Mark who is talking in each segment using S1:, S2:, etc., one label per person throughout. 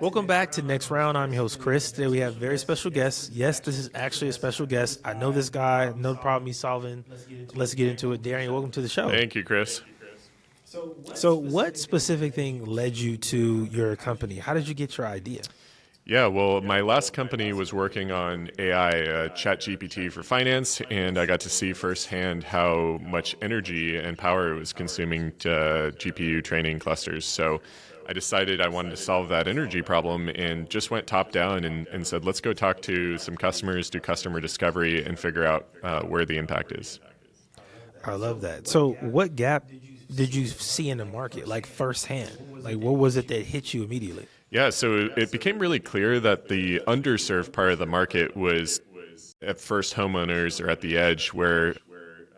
S1: Welcome back to Next Round. I'm your host, Chris. Today we have very special guests. Yes, this is actually a special guest. I know this guy, know the problem he's solving. Let's get into it. Darian, welcome to the show.
S2: Thank you, Chris.
S1: So, what specific thing led you to your company? How did you get your idea?
S2: Yeah, well, my last company was working on AI, ChatGPT for finance, and I got to see firsthand how much energy and power it was consuming to GPU training clusters. So I decided I wanted to solve that energy problem and just went top down and said, let's go talk to some customers, do customer discovery, and figure out where the impact is.
S1: I love that. So, what gap did you see in the market, like firsthand? Like, what was it that hit you immediately?
S2: Yeah, so it became really clear that the underserved part of the market was at first homeowners are at the edge where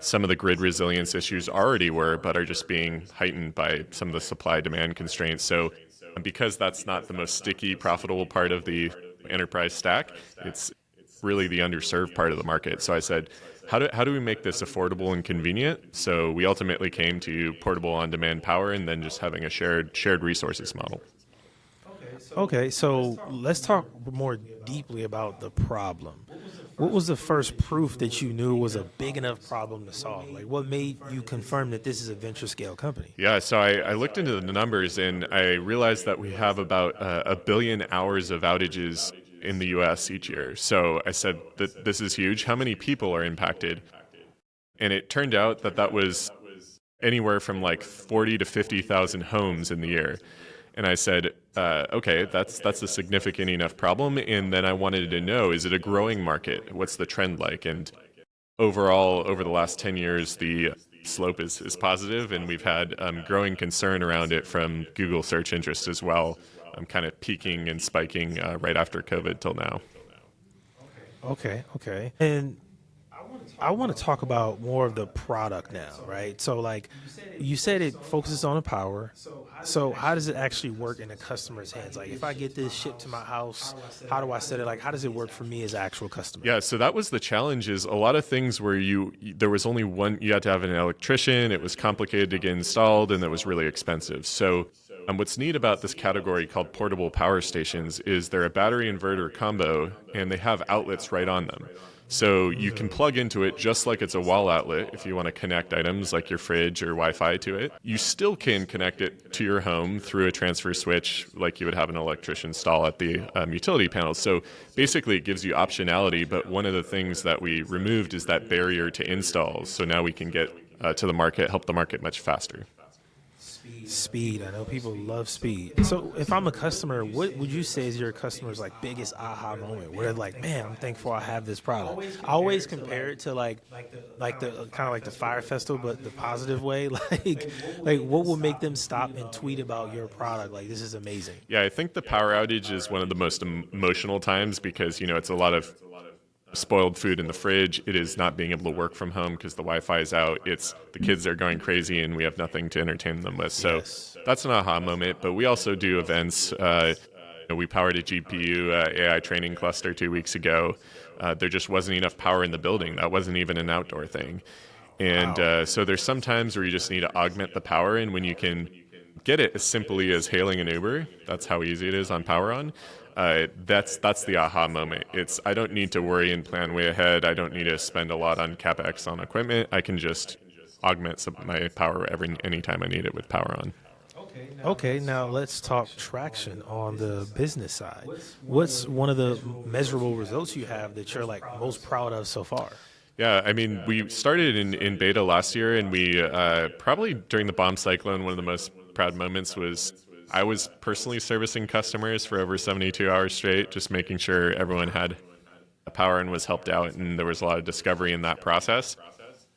S2: some of the grid resilience issues already were, but are just being heightened by some of the supply-demand constraints. So because that's not the most sticky, profitable part of the enterprise stack, it's really the underserved part of the market. So I said, how do we make this affordable and convenient? So we ultimately came to portable on-demand power and then just having a shared resources model.
S1: Okay, so let's talk more deeply about the problem. What was the first proof that you knew was a big enough problem to solve? Like, what made you confirm that this is a venture scale company?
S2: Yeah, so I looked into the numbers and I realized that we have about a billion hours of outages in the US each year. So I said that this is huge. How many people are impacted? And it turned out that that was anywhere from like 40 to 50,000 homes in the year. And I said, okay, that's a significant enough problem. And then I wanted to know, is it a growing market? What's the trend like? And overall, over the last 10 years, the slope is positive, and we've had growing concern around it from Google search interest as well, kind of peaking and spiking right after COVID till now.
S1: Okay. And I want to talk about more of the product now, right? So, like, you said it focuses on the power. So, how does it actually work in the customer's hands? Like, if I get this shipped to my house, how do I set it? Like, how does it work for me as an actual customer?
S2: Yeah, so that was the challenge. Is a lot of things where there was only one. You had to have an electrician. It was complicated to get installed, and it was really expensive. So. What's neat about this category called portable power stations is they're a battery inverter combo, and they have outlets right on them. So you can plug into it just like it's a wall outlet if you want to connect items like your fridge or Wi-Fi to it. You still can connect it to your home through a transfer switch like you would have an electrician install at the utility panels. So basically it gives you optionality, but one of the things that we removed is that barrier to installs. So now we can get to the market, help the market much faster.
S1: Speed. I know people love speed. So if I'm a customer, what would you say is your customer's like biggest aha moment where they're like, man, I'm thankful I have this product? I always compare it to like the kind of like the Fire Festival, but the positive way. Like what will make them stop and tweet about your product? Like, this is amazing.
S2: Yeah, I think the power outage is one of the most emotional times because, it's a lot of spoiled food in the fridge. It is not being able to work from home because the Wi-Fi is out. It's the kids are going crazy and we have nothing to entertain them with. So That's an aha moment. But we also do events. We powered a GPU AI training cluster 2 weeks ago. There just wasn't enough power in the building. That wasn't even an outdoor thing. And so there's some times where you just need to augment the power. And when you can get it as simply as hailing an Uber, that's how easy it is on PwrOn. That's the aha moment. I don't need to worry and plan way ahead. I don't need to spend a lot on CapEx on equipment. I can just augment my power anytime I need it with PwrOn.
S1: Okay, now let's talk traction on the business side. What's one of the measurable results you have that you're like most proud of so far?
S2: Yeah, I mean, we started in beta last year, and we probably during the bomb cyclone, one of the most proud moments was I was personally servicing customers for over 72 hours straight, just making sure everyone had power and was helped out, and there was a lot of discovery in that process.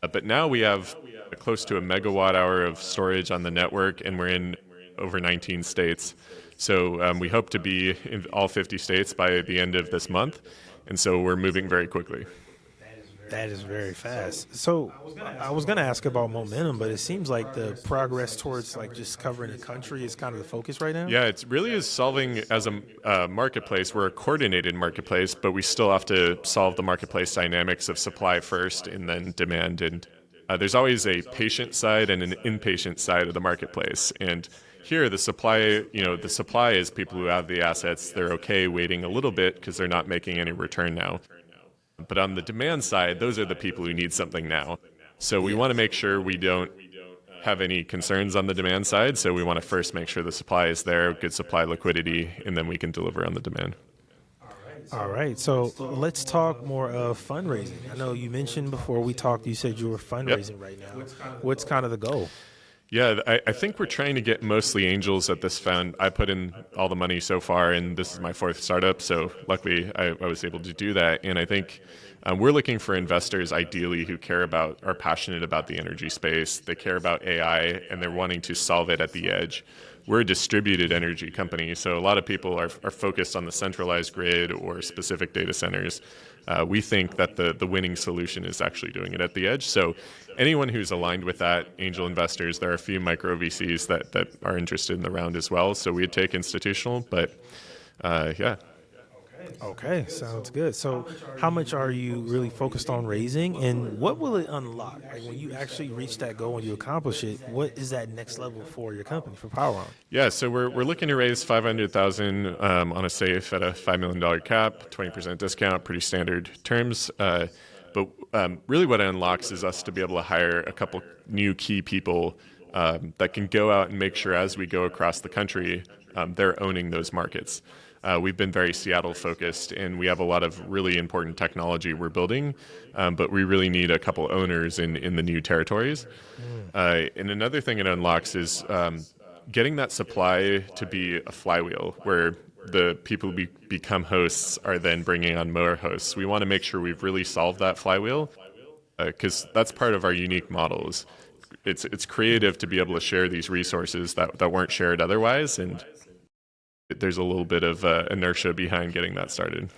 S2: But now we have close to a megawatt hour of storage on the network, and we're in over 19 states. So we hope to be in all 50 states by the end of this month, and so we're moving very quickly.
S1: That is very fast. So I was going to ask about momentum, but it seems like the progress towards like just covering the country is kind of the focus right now.
S2: Yeah, it really is solving as a marketplace. We're a coordinated marketplace, but we still have to solve the marketplace dynamics of supply first and then demand. And there's always a patient side and an impatient side of the marketplace. And here, the supply is people who have the assets. They're okay waiting a little bit because they're not making any return now. But on the demand side, those are the people who need something now. So we want to make sure we don't have any concerns on the demand side. So we want to first make sure the supply is there, good supply liquidity, and then we can deliver on the demand.
S1: All right, so let's talk more of fundraising. I know you mentioned before we talked, you said you were
S2: Yep.
S1: fundraising right now. What's kind of the goal?
S2: Yeah, I think we're trying to get mostly angels at this fund. I put in all the money so far, and this is my fourth startup, so luckily I was able to do that. And I think we're looking for investors, ideally, who are passionate about the energy space. They care about AI, and they're wanting to solve it at the edge. We're a distributed energy company, so a lot of people are focused on the centralized grid or specific data centers. We think that the winning solution is actually doing it at the edge. So anyone who's aligned with that, angel investors, there are a few micro VCs that are interested in the round as well. So we'd take institutional, but yeah.
S1: Okay, sounds good. So, how much are you really focused on raising, and what will it unlock? Like when you actually reach that goal and you accomplish it, what is that next level for your company, for PwrOn?
S2: Yeah, so we're looking to raise 500,000 on a safe at a $5 million cap, 20% discount, pretty standard terms. But really, what it unlocks is us to be able to hire a couple new key people that can go out and make sure as we go across the country, they're owning those markets. We've been very Seattle focused, and we have a lot of really important technology we're building, but we really need a couple owners in the new territories. And another thing it unlocks is getting that supply to be a flywheel where the people who become hosts are then bringing on more hosts. We want to make sure we've really solved that flywheel because that's part of our unique models. It's creative to be able to share these resources that weren't shared otherwise, and there's a little bit of inertia behind getting that started.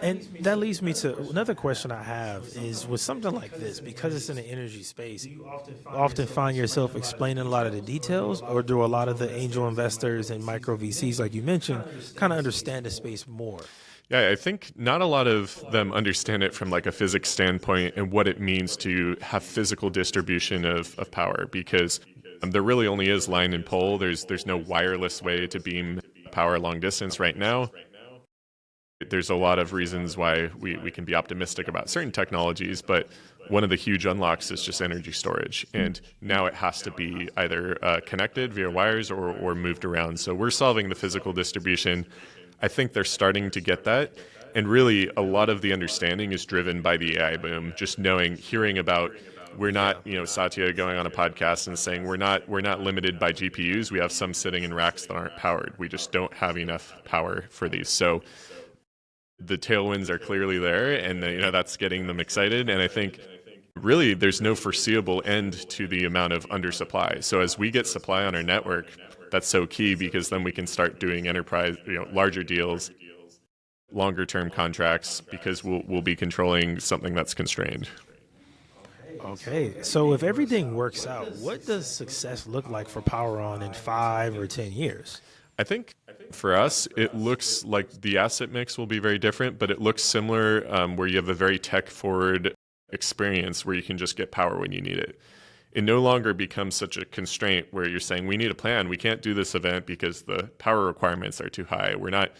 S1: And that leads me to another question I have is with something like this, because it's in the energy space, you often find yourself explaining a lot of the details, or do a lot of the angel investors and micro VCs, like you mentioned, kind of understand the space more?
S2: Yeah, I think not a lot of them understand it from like a physics standpoint and what it means to have physical distribution of power, because there really only is line and pole. There's no wireless way to beam power long distance right now. There's a lot of reasons why we can be optimistic about certain technologies, but one of the huge unlocks is just energy storage. And now it has to be either connected via wires or moved around. So we're solving the physical distribution. I think they're starting to get that. And really, a lot of the understanding is driven by the AI boom, just hearing about. We're not, Satya going on a podcast and saying we're not limited by GPUs. We have some sitting in racks that aren't powered. We just don't have enough power for these. So the tailwinds are clearly there, and that's getting them excited. And I think really there's no foreseeable end to the amount of undersupply. So as we get supply on our network, that's so key because then we can start doing enterprise, larger deals, longer term contracts, because we'll be controlling something that's constrained.
S1: Okay, so if everything works out, what does success look like for PwrOn in 5 or 10 years?
S2: I think for us, it looks like the asset mix will be very different, but it looks similar where you have a very tech-forward experience where you can just get power when you need it. It no longer becomes such a constraint where you're saying, we need a plan. We can't do this event because the power requirements are too high. We're not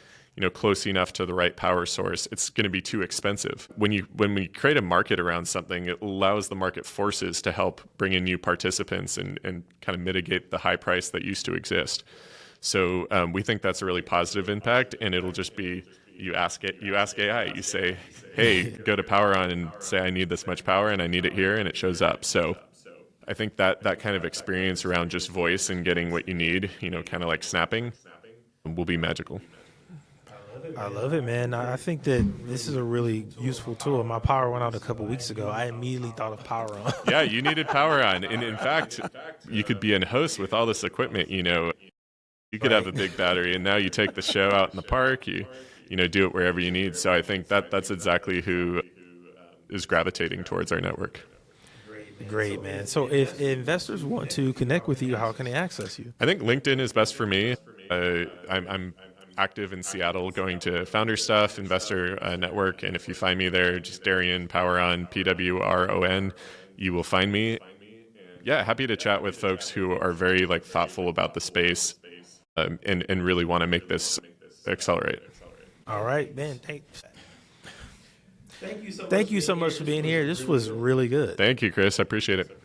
S2: close enough to the right power source. It's going to be too expensive. When we create a market around something, it allows the market forces to help bring in new participants and kind of mitigate the high price that used to exist. So we think that's a really positive impact, and it'll just be you ask AI, you say, hey, go to PwrOn and say I need this much power and I need it here, and it shows up. So I think that kind of experience around just voice and getting what you need, kind of like snapping, will be magical.
S1: I love it, man. I think that this is a really useful tool. My power went out a couple weeks ago. I immediately thought of PwrOn.
S2: Yeah, you needed PwrOn. And in fact, you could be a host with all this equipment, You could have a big battery, and now you take the show out in the park, you do it wherever you need. So I think that's exactly who is gravitating towards our network.
S1: Great, man. So if investors want to connect with you, how can they access you?
S2: I think LinkedIn is best for me. I'm active in Seattle, going to Founder Stuff, Investor Network, and if you find me there, just Darian, PwrOn, PwrOn, you will find me. yeah, happy to chat with folks who are very like thoughtful about the space, and really want to make this accelerate.
S1: All right, man. Thank you so much for being here. This was really good.
S2: Thank you, Chris. I appreciate it.